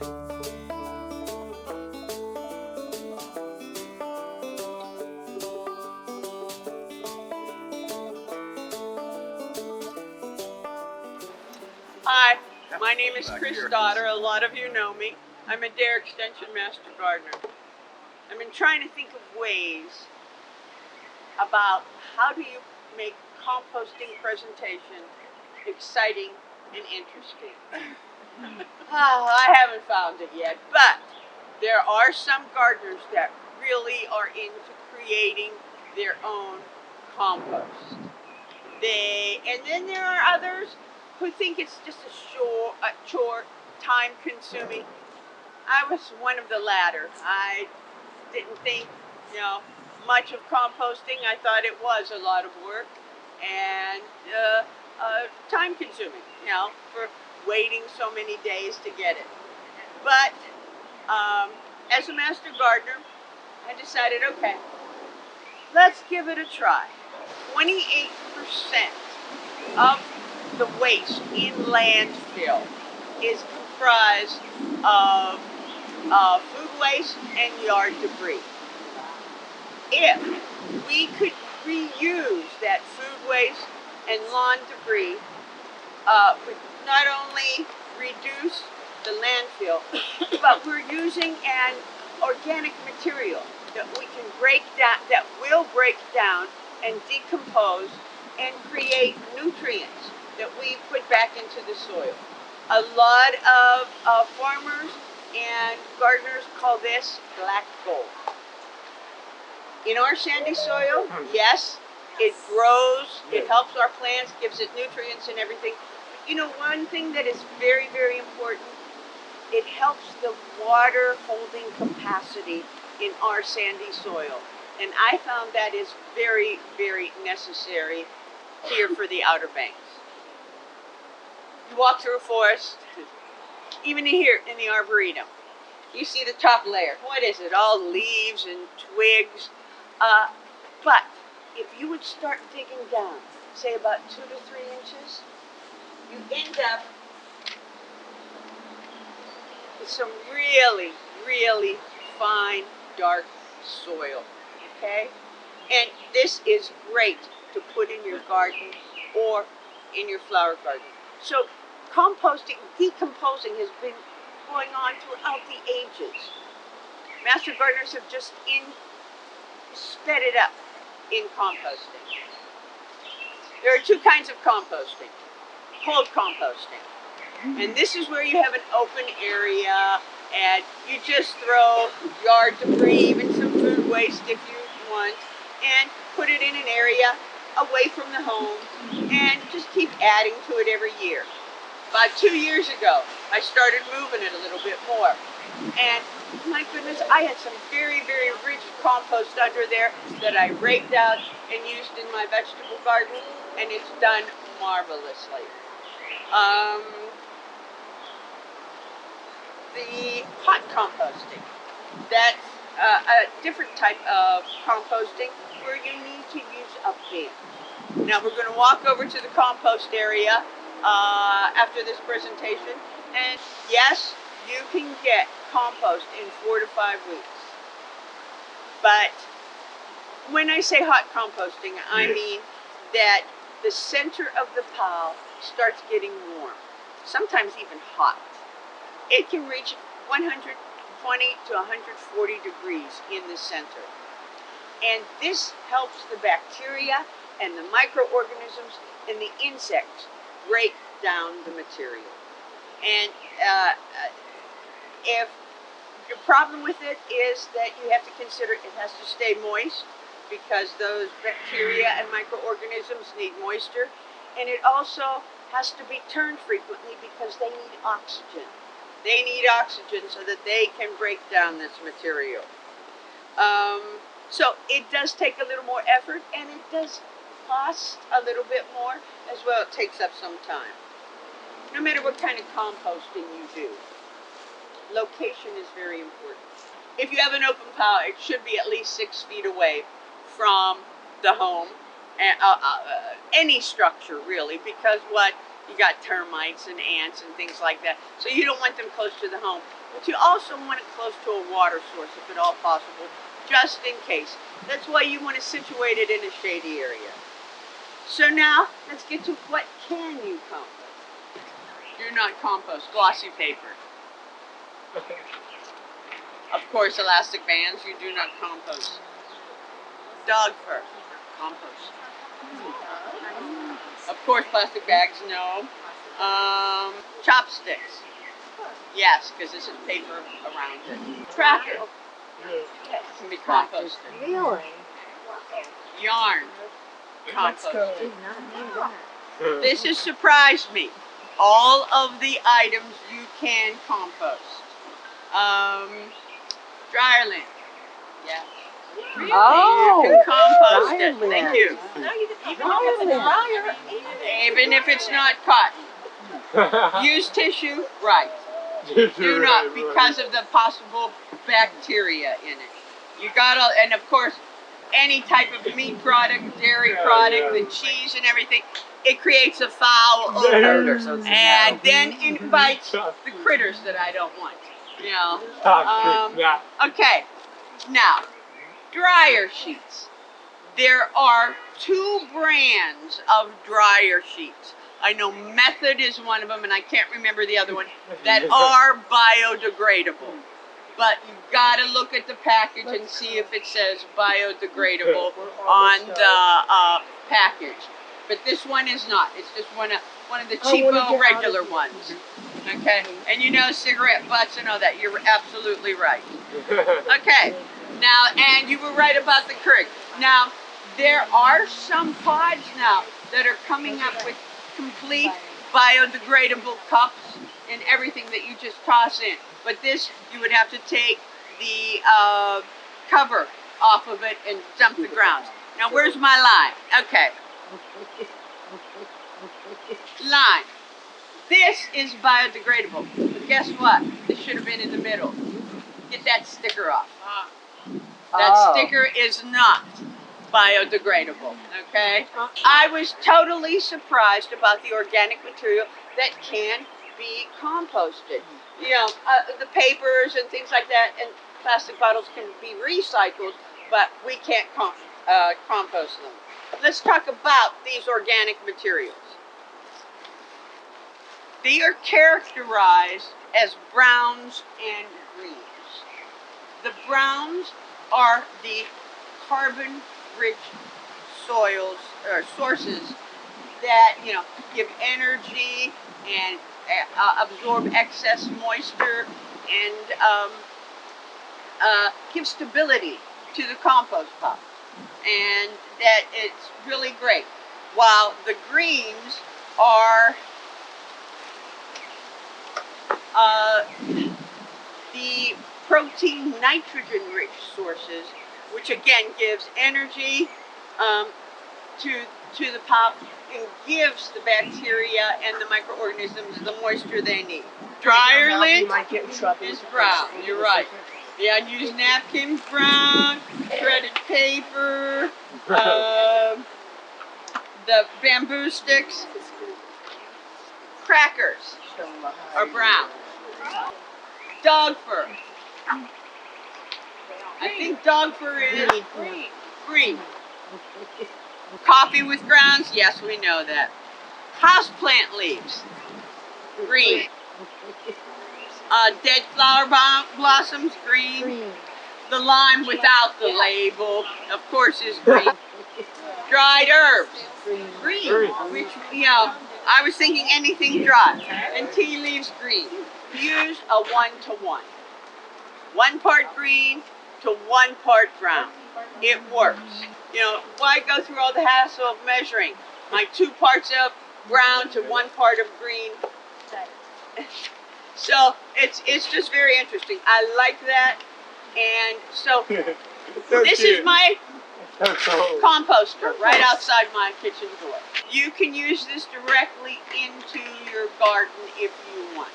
Hi, my name is Chris Stoddard. A lot of you know me. I'm a Dare Extension Master Gardener. I've been trying to think of ways about how do you make composting presentation exciting and interesting. I haven't found it yet, but there are some gardeners that really are into creating their own compost. And then there are others who think it's just a chore, time-consuming. I was one of the latter. I didn't think, much of composting. I thought it was a lot of work and time-consuming, for waiting so many days to get it. But as a master gardener, I decided, okay, let's give it a try. 28% of the waste in landfill is comprised of food waste and yard debris. If we could reuse that food waste and lawn debris, would not only reduce the landfill, but we're using an organic material that we can break down, that will break down and decompose and create nutrients that we put back into the soil. A lot of farmers and gardeners call this black gold. In our sandy soil, yes, it grows, it helps our plants, gives it nutrients and everything. One thing that is very, very important, it helps the water holding capacity in our sandy soil. And I found that is very, very necessary here for the Outer Banks. You walk through a forest, even here in the Arboretum, you see the top layer. What is it? All leaves and twigs. But if you would start digging down, say about 2 to 3 inches, you end up with some really, really fine, dark soil. Okay? And this is great to put in your garden or in your flower garden. So composting, decomposing has been going on throughout the ages. Master gardeners have just sped it up in composting. There are 2 kinds of composting. Cold composting. And this is where you have an open area and you just throw yard debris, even some food waste if you want, and put it in an area away from the home and just keep adding to it every year. About 2 years ago, I started moving it a little bit more. And my goodness, I had some very, very rich compost under there that I raked out and used in my vegetable garden, and it's done marvelously. The hot composting, that's a different type of composting where you need to use a bin. Now we're going to walk over to the compost area after this presentation, and yes, you can get compost in 4 to 5 weeks. But when I say hot composting, I mean that the center of the pile starts getting warm, sometimes even hot. It can reach 120 to 140 degrees in the center. And this helps the bacteria and the microorganisms and the insects break down the material. And if the problem with it is that you have to consider it has to stay moist, because those bacteria and microorganisms need moisture, and it also has to be turned frequently because they need oxygen. They need oxygen so that they can break down this material. So it does take a little more effort, and it does cost a little bit more as well. It takes up some time. No matter what kind of composting you do, location is very important. If you have an open pile, it should be at least 6 feet away from the home, any structure really, because what You got termites and ants and things like that. So you don't want them close to the home. But you also want it close to a water source if at all possible, just in case. That's why you want to situate it in a shady area. So now, let's get to what can you compost. Do not compost glossy paper. Of course, elastic bands, you do not compost. Dog fur, compost. Of course, plastic bags, no. Chopsticks, yes, because this is paper around it. Tracker can be composted. Really? Yarn, composted. Did not know that. This has surprised me. All of the items you can compost. Dryer lint. Yeah. Oh, You can compost dryer it. lint. Thank you. Even if it's not cotton. Use tissue, right. Do not, because of the possible bacteria in it. You gotta, and of course, any type of meat product, dairy product, the cheese and everything, it creates a foul odor. And then invites the critters that I don't want. You know. Okay, now, dryer sheets. There are 2 brands of dryer sheets. I know Method is one of them, and I can't remember the other one, that are biodegradable. But you've got to look at the package and see if it says biodegradable on the package. But this one is not. It's just one of the cheapo regular ones. Okay? And you know cigarette butts and all that. You're absolutely right. Okay. Now, and you were right about the Keurig. Now, there are some pods now that are coming up with complete biodegradable cups and everything that you just toss in. But this, you would have to take the cover off of it and dump the grounds. Now, where's my lime? Okay. Lime. This is biodegradable. But guess what? This should have been in the middle. Get that sticker off. That sticker is not biodegradable, okay? I was totally surprised about the organic material that can be composted. You know, the papers and things like that and plastic bottles can be recycled, but we can't compost them. Let's talk about these organic materials. They are characterized as browns and greens. The browns are the carbon-rich soils or sources that, you know, give energy and absorb excess moisture and give stability to the compost pile, and that it's really great. While the greens are the protein nitrogen-rich sources, which again gives energy to the pop and gives the bacteria and the microorganisms the moisture they need. Dryer lint is brown. You're right. Yeah, I'd use napkins brown, shredded paper, the bamboo sticks, crackers are brown. Dog fur. I think dog fur is green. Coffee with grounds, yes, we know that. Houseplant leaves, green. Dead flower blossoms, green. The lime without the label, of course, is green. Dried herbs, green. Which, you know, I was thinking anything dry. And tea leaves, green. Use a 1-to-1. 1 part green to 1 part brown. It works. You know, why go through all the hassle of measuring? My 2 parts of brown to 1 part of green. So it's just very interesting. I like that. And so this is my composter right outside my kitchen door. You can use this directly into your garden if you want.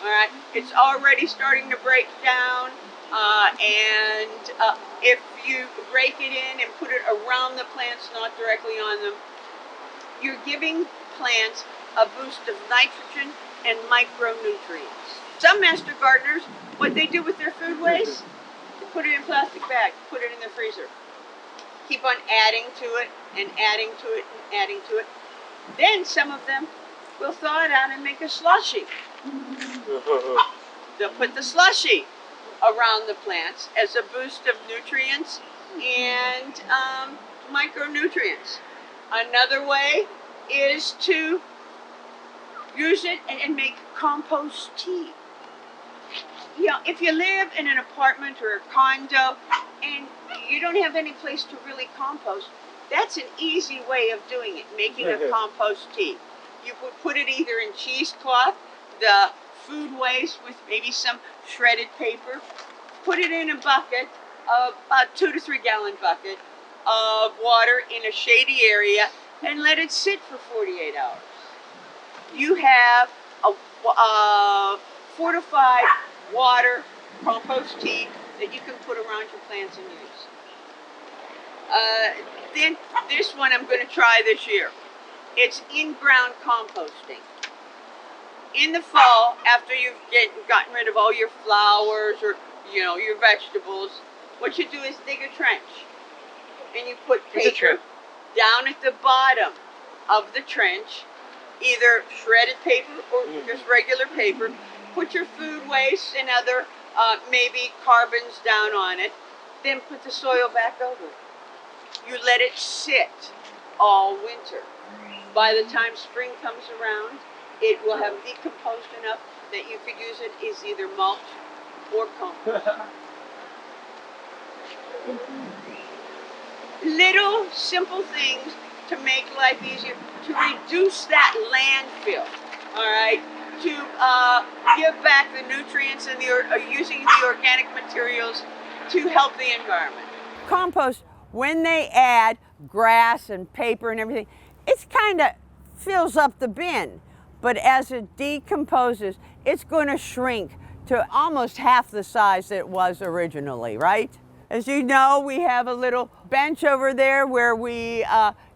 All right, it's already starting to break down, and if you rake it in and put it around the plants, not directly on them, you're giving plants a boost of nitrogen and micronutrients. Some master gardeners, what they do with their food waste, they put it in plastic bags, put it in their freezer. Keep on adding to it and adding to it and adding to it. Then some of them will thaw it out and make a slushy. They'll put the slushy around the plants as a boost of nutrients and micronutrients. Another way is to use it and make compost tea. You know, if you live in an apartment or a condo and you don't have any place to really compost, that's an easy way of doing it, making a compost tea. You would put it either in cheesecloth, the food waste with maybe some shredded paper, put it in a bucket, about 2 to 3 gallon bucket of water in a shady area and let it sit for 48 hours. You have a fortified water compost tea that you can put around your plants and use. Then this one I'm going to try this year. It's in-ground composting. In the fall, after you've gotten rid of all your flowers or your vegetables, what you do is dig a trench, and you put paper down at the bottom of the trench, either shredded paper or just regular paper. Put your food waste and other maybe carbons down on it, then put the soil back over it. You let it sit all winter. By the time spring comes around, it will have decomposed enough that you could use it as either mulch or compost. Little simple things to make life easier, to reduce that landfill, all right? To give back the nutrients and using the organic materials to help the environment. Compost, when they add grass and paper and everything, it's kind of fills up the bin. But as it decomposes, it's going to shrink to almost half the size that it was originally, right? As you know, we have a little bench over there where we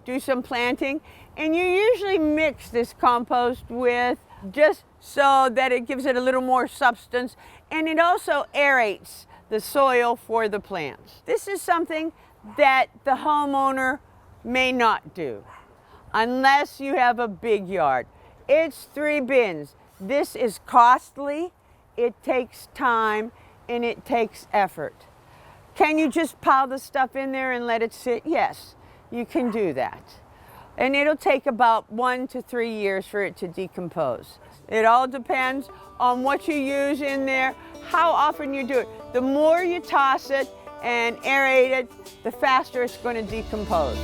do some planting, and you usually mix this compost with just so that it gives it a little more substance, and it also aerates the soil for the plants. This is something that the homeowner may not do unless you have a big yard. It's 3 bins. This is costly, it takes time, and it takes effort. Can you just pile the stuff in there and let it sit? Yes, you can do that. And it'll take about 1 to 3 years for it to decompose. It all depends on what you use in there, how often you do it. The more you toss it and aerate it, the faster it's going to decompose.